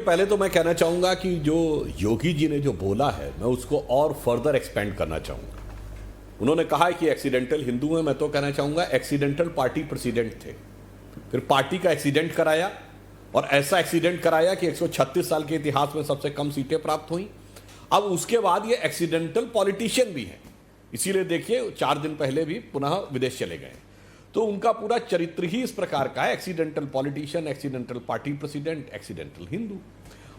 पहले तो मैं कहना चाहूंगा कि जो योगी जी ने जो बोला है मैं उसको और फर्दर एक्सपेंड करना चाहूंगा। उन्होंने कहा है कि एक्सीडेंटल हिंदू हैं, मैं तो कहना चाहूंगा एक्सीडेंटल पार्टी प्रेसिडेंट थे, फिर पार्टी का एक्सीडेंट कराया और ऐसा एक्सीडेंट कराया कि 136 साल के इतिहास में सबसे कम सीटें प्राप्त हुई। अब उसके बाद ये एक्सीडेंटल पॉलिटिशियन भी हैं, इसीलिए देखिए 4 दिन पहले भी पुनः विदेश चले गए। तो उनका पूरा चरित्र ही इस प्रकार का है, accidental politician, accidental party president, accidental Hindu.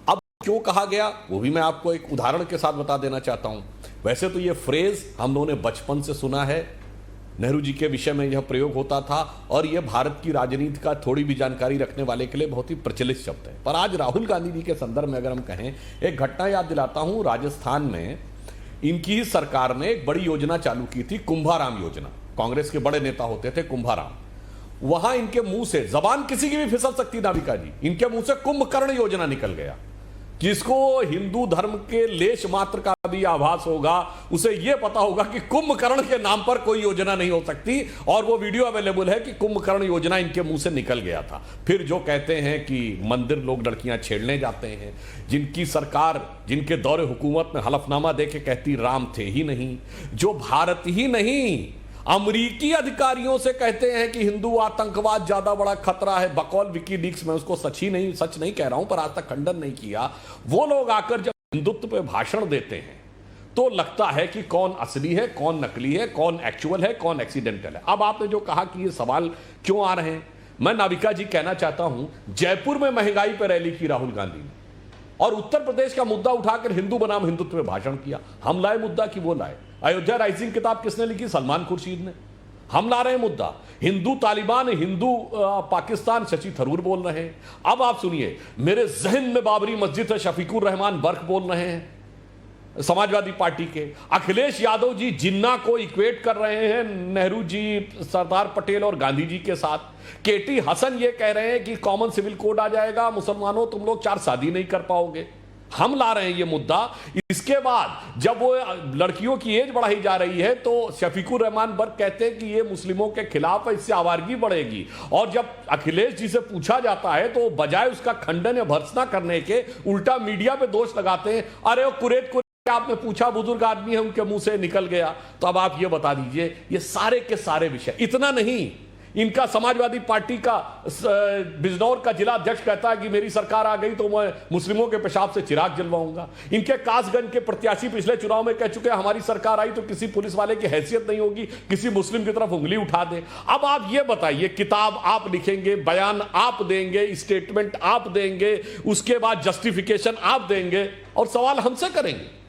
अब क्यों कहा गया वो भी मैं आपको एक उदाहरण के साथ बता देना चाहता हूं। वैसे तो ये फ्रेज हम लोगों ने बचपन से सुना है, नेहरू जी के विषय में यह प्रयोग होता था और यह भारत की राजनीति का थोड़ी भी जानकारी रखने वाले के लिए बहुत ही प्रचलित शब्द है। पर आज राहुल गांधी जी के संदर्भ में अगर हम कहें, एक घटना याद दिलाता हूं। राजस्थान में इनकी ही सरकार ने एक बड़ी योजना चालू की थी, कुंभाराम योजना। कांग्रेस के बड़े नेता होते थे कुंभाराम, वहां इनके मुंह से, जबान किसी की भी फिसल सकती नाविका जी, इनके मुंह से कुंभकर्ण योजना निकल गया। जिसको हिंदू धर्म के लेश मात्र का भी आभास होगा उसे यह पता होगा कि कुंभकर्ण के नाम पर कोई योजना नहीं हो सकती, और वो वीडियो अवेलेबल है कि कुंभकर्ण योजना इनके मुंह से निकल गया था। फिर जो कहते हैं कि मंदिर लोग लड़कियां छेड़ने जाते हैं, जिनकी सरकार, जिनके दौरे हुकूमत में हलफनामा देके कहती राम थे ही नहीं, जो भारत ही नहीं अमरीकी अधिकारियों से कहते हैं कि हिंदू आतंकवाद ज्यादा बड़ा खतरा है, बकौल विकीलीक्स में उसको सच नहीं कह रहा हूं, पर आज तक खंडन नहीं किया। वो लोग आकर जब हिंदुत्व पे भाषण देते हैं तो लगता है कि कौन असली है, कौन नकली है, कौन एक्चुअल है, कौन एक्सीडेंटल है। अब आपने जो कहा कि ये सवाल क्यों आ रहे हैं, मैं नाविका जी कहना चाहता हूं, जयपुर में महंगाई पर रैली की राहुल गांधी ने और उत्तर प्रदेश का मुद्दा उठाकर हिंदू बनाम हिंदुत्व में भाषण किया। हम लाए मुद्दा कि वो लाए? अयोध्या राइजिंग किताब किसने लिखी? सलमान खुर्शीद ने। हम ला रहे हैं मुद्दा, हिंदू तालिबान, हिंदू पाकिस्तान, शशि थरूर बोल रहे हैं। अब आप सुनिए, मेरे जहन में बाबरी मस्जिद है, शफीकुर रहमान बर्क बोल रहे हैं समाजवादी पार्टी के। अखिलेश यादव जी जिन्ना को इक्वेट कर रहे हैं नेहरू जी, सरदार पटेल और गांधी जी के साथ। केटी हसन ये कह रहे हैं कि कॉमन सिविल कोड आ जाएगा, मुसलमानों तुम लोग 4 शादी नहीं कर पाओगे। हम ला रहे हैं ये मुद्दा। इसके बाद जब वो लड़कियों की एज बढ़ाई जा रही है तो शफीकुर रहमान बर्क कहते हैं कि ये मुस्लिमों के खिलाफ है, इससे आवारगी बढ़ेगी। और जब अखिलेश जी से पूछा जाता है तो बजाय उसका खंडन या भर्त्सना करने के उल्टा मीडिया पे दोष लगाते हैं, अरे वो कुरेद आपने पूछा, बुजुर्ग आदमी है, उनके मुंह से निकल गया। तो अब आप ये बता दीजिए, ये सारे के सारे विषय, इतना नहीं, इनका समाजवादी पार्टी का बिजनौर का जिला अध्यक्ष कहता है कि मेरी सरकार आ गई तो मैं मुस्लिमों के पेशाब से चिराग जलवाऊंगा। इनके कासगंज के प्रत्याशी पिछले चुनाव में कह चुके हैं हमारी सरकार आई तो किसी पुलिस वाले की हैसियत नहीं होगी, किसी मुस्लिम की तरफ उंगली उठा दे। अब आप ये बताइए, किताब आप लिखेंगे, बयान आप देंगे, स्टेटमेंट आप देंगे, उसके बाद जस्टिफिकेशन आप देंगे और सवाल हमसे करेंगे।